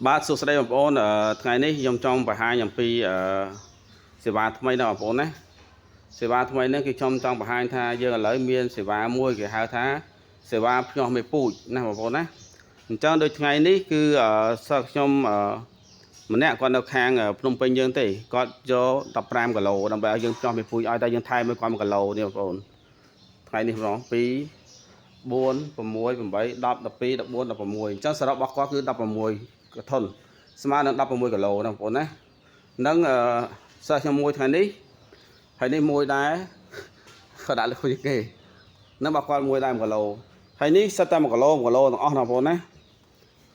បាទសួស្តីបងប្អូនថ្ងៃនេះខ្ញុំចង់បង្ហាញអំពីសេវាថ្មីនៅបងប្អូនណាសេវាថ្មីនេះគឺខ្ញុំចង់បង្ហាញថាយើងឥឡូវមានសេវាមួយគេហៅថាសេវាភ្ញាស់មេពូជណាបងប្អូនណាអញ្ចឹងដូចថ្ងៃនេះគឺសិស្សខ្ញុំម្នាក់គាត់នៅខាងភ្នំពេញយើងទេគាត់យក15គីឡូដើម្បីឲ្យយើងភ្ញាស់មេពូជឲ្យតែយើងថែមមួយគាត់1គីឡូនេះបងប្អូនថ្ងៃនេះម្ដង2 4 6 8 10 12 14 16អញ្ចឹងសរុបរបស់គាត់គឺ16 កធុនស្មើនឹង16គីឡូណាបងប្អូនណានឹងសិស្សខ្ញុំមួយថ្ងៃនេះហើយនេះមួយដែរគាត់ដាក់លើខ្លួនគេនឹងបើគាត់មួយដែរ1គីឡូហើយនេះសិតតែ1គីឡូទាំងអស់ណាបងប្អូនណា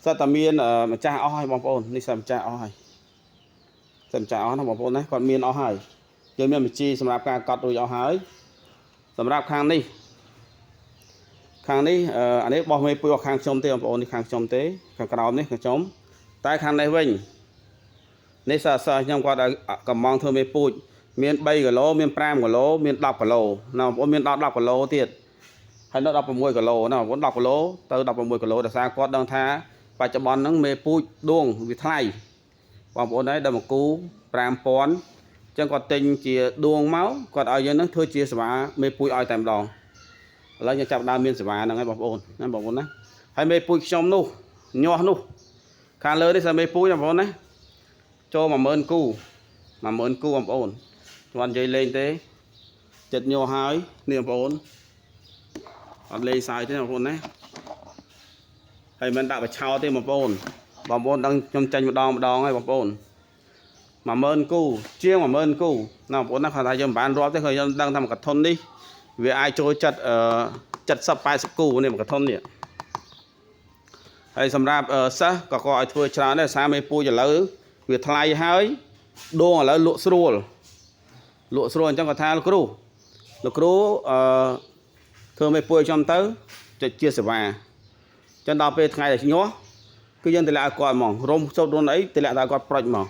សិតតែមានម្ចាស់អស់ហើយបងប្អូននេះសិតម្ចាស់អស់ហើយសិតម្ចាស់អស់ណាបងប្អូនណាគាត់មានអស់ហើយយើងមានបញ្ជីសម្រាប់ការកត់រួចអស់ហើយសម្រាប់ខាងនេះអានេះបោះមេពូជខាងខ្ញុំទេបងប្អូននេះខាងខ្ញុំទេខាងក្រោមនេះខាងខ្ញុំតែខាងនេះវិញនេះសិស្សខ្ញុំគាត់ឲ្យកំងធ្វើមេពូជមាន3គីឡូមាន5គីឡូមាន10គីឡូណាបងប្អូនមានដល់10គីឡូទៀតហើយនៅ16គីឡូណាបងប្អូន10គីឡូទៅ16គីឡូដោយសារគាត់ដឹងថាបច្ចុប្បន្នហ្នឹងមេពូជដួងវាថ្លៃបងប្អូនហើយដល់មួយគូ5000អញ្ចឹងគាត់ទិញជាដួងមកគាត់ឲ្យយើងហ្នឹងធ្វើជាសេវាមេពូជឲ្យតែម្ដងឥឡូវយើងចាប់ដើមមានសេវាហ្នឹងហើយបងប្អូនណាបងប្អូនណាហើយមេពូជខ្ញុំនោះញាស់នោះខាងលើនេះសិមេពូជបងប្អូនណាចូល10000គូ10000គូបងប្អូនខ្ញុំអត់និយាយលេងទេចិត្តញាស់ហើយនេះបងប្អូនអត់លេងសើចទេបងប្អូនណាហើយមិនដាក់បឆោតទេបងប្អូនដឹងខ្ញុំចាញ់ម្ដងហើយបងប្អូន10000គូជាង10000គូណាបងប្អូនណាគាត់ថាយើងមិនបានរាប់ទេគឺយើងដឹងថាមួយកធុននេះវាអាចចូលចិត្ត70 80គូនេះមួយកធុននេះហើយសម្រាប់សិស្សក៏ឲ្យធ្វើច្រើនដែរសារមេពូជឥឡូវវាថ្លៃហើយដួងឥឡូវលក់ស្រួលអញ្ចឹងគាត់ថាលោកគ្រូធ្វើមេពូជខ្ញុំទៅជាសេវាអញ្ចឹងដល់ពេលថ្ងៃដែលញាស់គឺយើងតម្លាក់ឲ្យគាត់ហ្មងរុំចូលរុនអីតម្លាក់ឲ្យគាត់ប្រុចហ្មង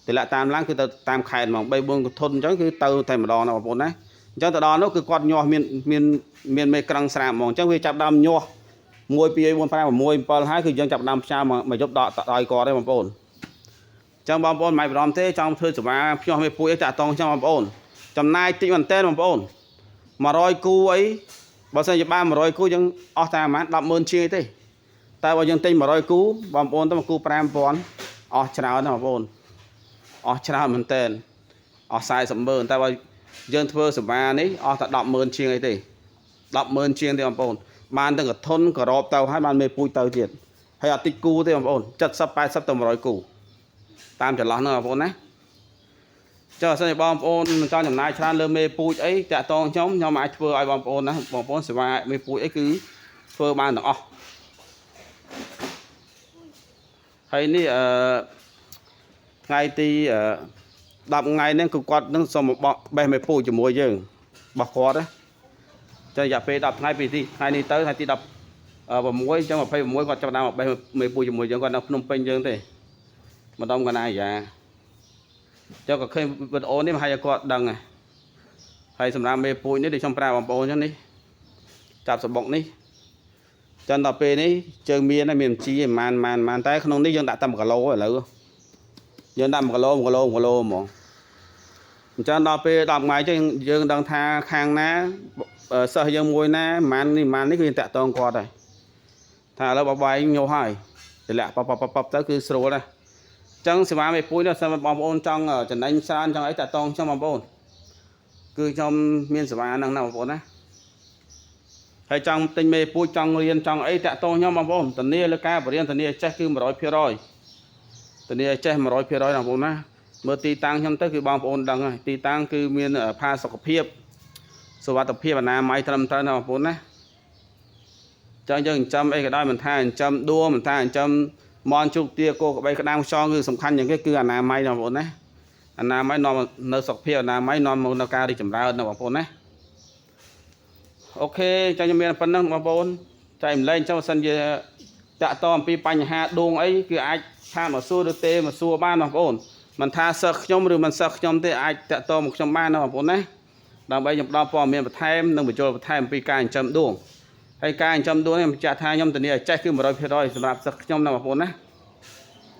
តម្លាក់តាមឡើងគឺទៅតាមខេត្តហ្មង3 4កធុនអញ្ចឹងគឺទៅតែម្ដងណាបងប្អូនណាអញ្ចឹងទៅដល់នោះគឺគាត់ញាស់មានមេក្រឹងស្រាមហ្មងអញ្ចឹងវាចាប់ដើមញាស់1 2 3 4 5 6 7ហើយគឺយើងចាប់ដើមផ្សាយមកយប់ដល់ឲ្យគាត់ទេបងប្អូនអញ្ចឹងបងប្អូនមិនបារម្ភទេចង់ធ្វើសេវាភ្ញាស់មេពូជអីតាក់តងខ្ញុំបងប្អូនចំណាយតិចមែនតើបងប្អូន100គូអីបើសិនជាបាន100គូយើងអស់តែប្រហែល100000ជាងទេតែបើយើងទិញ100គូបងប្អូនទៅមួយគូ5000អស់ច្រើនណាបងប្អូនអស់ច្រើនមែនតើអស់400,000តែបើយើងធ្វើសេវានេះអស់តែ100000ជាងអីទេ100000ជាងទេបងប្អូនបានទាំងកធុនក៏រອບទៅហើយបានមេពូជទៅទៀតហើយអត់តិចគូទេបងប្អូន70 80ទៅ100គូតាមចន្លោះហ្នឹងបងប្អូនណាចុះអសិនបងប្អូនចង់ចំណាយច្រើនលើមេពូជអីតាក់តងខ្ញុំអាចធ្វើឲ្យបងប្អូនណាបងប្អូនសេវាមេពូជអីគឺធ្វើបានទាំងអស់ហើយនេះថ្ងៃទី10ថ្ងៃហ្នឹងគឺគាត់នឹងសុំបោះបេះមេពូជជាមួយយើងបោះគាត់ណាចឹងរយៈពេល10ថ្ងៃពីថ្ងៃនេះទៅថ្ងៃទី16ចឹង26គាត់ចាប់ដើមបេះមេពូជជាមួយយើងគាត់នៅភ្នំពេញយើងទេម្ដងកណាយ៉ាចុះក៏ឃើញវីដេអូនេះមកឲ្យគាត់ដឹងហើយសម្រាប់មេពូជនេះដូចខ្ញុំប្រាប់បងប្អូនចឹងនេះចាប់សបុកនេះចឹងដល់ពេលនេះជើងមានជីម៉ានតែក្នុងនេះយើងដាក់តែ1គីឡូឥឡូវយើងដាក់1គីឡូហ្មងអញ្ចឹងដល់ពេល10ថ្ងៃចឹងយើងដឹងថាខាងណាសិស្សយើងមួយណាម៉ាននេះគឺតាក់តងគាត់ហើយថាឥឡូវបបាយញោះហើយតម្លាក់ប៉បទៅគឺស្រួលណាស់អញ្ចឹងសេវាមេពូជនេះសម្រាប់បងប្អូនចង់ចំណេញច្រើនចង់អីតាក់តងខ្ញុំបងប្អូនគឺខ្ញុំមានសេវាហ្នឹងណាបងប្អូនណាហើយចង់ទិញមេពូជចង់រៀនចង់អីតាក់តងខ្ញុំបងប្អូនធានាលើការបរិញ្ញាធានាចេះគឺ100%ធានាចេះ100%ណាបងប្អូនណាមើលទីតាំងខ្ញុំទៅគឺបងប្អូនដឹងហើយទីតាំងគឺមានផាសុខភាពសុវត្ថិភាពអនាម័យត្រឹមត្រូវណាបងប្អូនណាចឹងយើងចិញ្ចឹមអីក៏ដោយមិនថាចិញ្ចឹមដួមិនថាចិញ្ចឹមមន់ជុកទាគោក្បីក្តាមខ្យងគឺសំខាន់យ៉ាងគេគឺអនាម័យណាបងប្អូនណាអនាម័យនាំនៅសុខភាពអនាម័យនាំមកនៅការរីកចម្រើនណាបងប្អូនណាអូខេចឹងខ្ញុំមានប៉ុណ្ណឹងបងប្អូនចែកម្លែងចុះបើសិនជាតាក់តអំពីបញ្ហាដួងអីគឺអាចថាមកសួរឬទេមកសួរបានបងប្អូនមិនថាសិស្សខ្ញុំឬមិនសិស្សខ្ញុំទេអាចតាក់តមកខ្ញុំបានណាបងប្អូនណាដើម្បីខ្ញុំផ្ដល់ព័ត៌មានបន្ថែមនិងបញ្ចូលបន្ថែមអំពីការចិញ្ចឹមដួងហើយការចិញ្ចឹមដួងនេះខ្ញុំចាត់ថាខ្ញុំធានាឲ្យចេះគឺ100%សម្រាប់សិស្សខ្ញុំណាបងប្អូនណា អ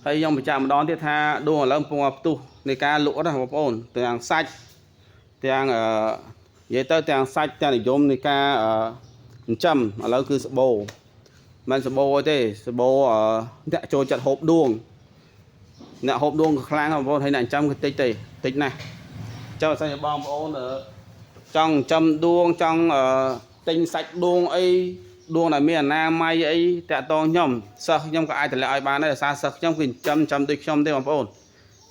ហើយខ្ញុំបញ្ជាក់ម្ដងទៀតថាដួងឥឡូវកំពុងផ្ទុះនៃការលក់ណាបងប្អូនទាំងសាច់ទាំងនិយាយទៅទាំងសាច់ទាំងនិយមនៃការចិញ្ចឹមឥឡូវគឺស្បូរមិនស្បូរទេស្បូរអ្នកចូលចិត្តហូបដួងអ្នកហូបដួងខ្លាំងបងប្អូនហើយអ្នកចិញ្ចឹមគឺតិចណាស់ចុះបើសិនជាបងប្អូនចង់ចិញ្ចឹមដួងចង់ទិញសាច់ដួងអីដួងដែលមានអនាម័យអីតាក់ទងខ្ញុំសិស្សខ្ញុំក៏អាចតម្លាក់ឲ្យបានដែរដោយសារសិស្សខ្ញុំគឺចិញ្ចឹមដូចខ្ញុំទេបងប្អូន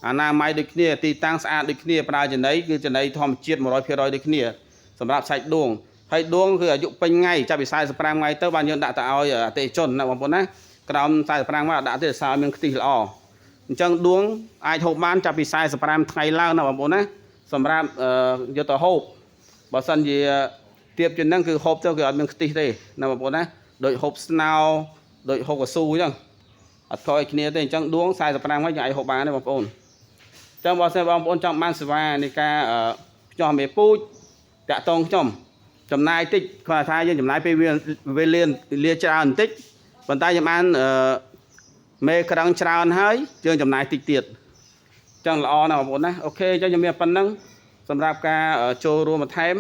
អនាម័យដូចគ្នាទីតាំងស្អាតដូចគ្នាប្រើចំណីគឺចំណីធម្មជាតិ 100% ដូចគ្នាសម្រាប់សាច់ដួងហើយដួងគឺអាយុពេញថ្ងៃចាប់ពី45ថ្ងៃទៅបានយើងដាក់ទៅឲ្យអតិថិជនណាបងប្អូនណាក្រោម45ថ្ងៃដាក់ទៅសារឲ្យមានខ្ទិះល្អអញ្ចឹងដួងអាចហូបបានចាប់ពី45ថ្ងៃឡើងណាបងប្អូនណាសម្រាប់យកទៅហូបបើសិនជាទៀបជាងហ្នឹងគឺហូបទៅគឺអត់មានខ្ទិះទេណាបងប្អូនណាដូចហូបស្នោដូចហូបកស៊ូអញ្ចឹងអត់ខុសឲ្យគ្នាទេអញ្ចឹងដួង45ថ្ងៃយើងអាចហូបបានទេបងប្អូនអញ្ចឹងបើសិនបងប្អូនចង់បានសេវានៃការខ្ចោះមេពូជតាក់ទងខ្ញុំចំណាយតិចគាត់ថាយើងចំណាយពេលវេលាច្រើនបន្តិចប៉ុន្តែខ្ញុំបានមេក្រឹងច្រើនហើយយើងចំណាយតិចទៀតអញ្ចឹងល្អណាស់បងប្អូនណាអូខេអញ្ចឹងខ្ញុំមានប៉ុណ្្នឹងសម្រាប់ការចូលរួមបន្ថែម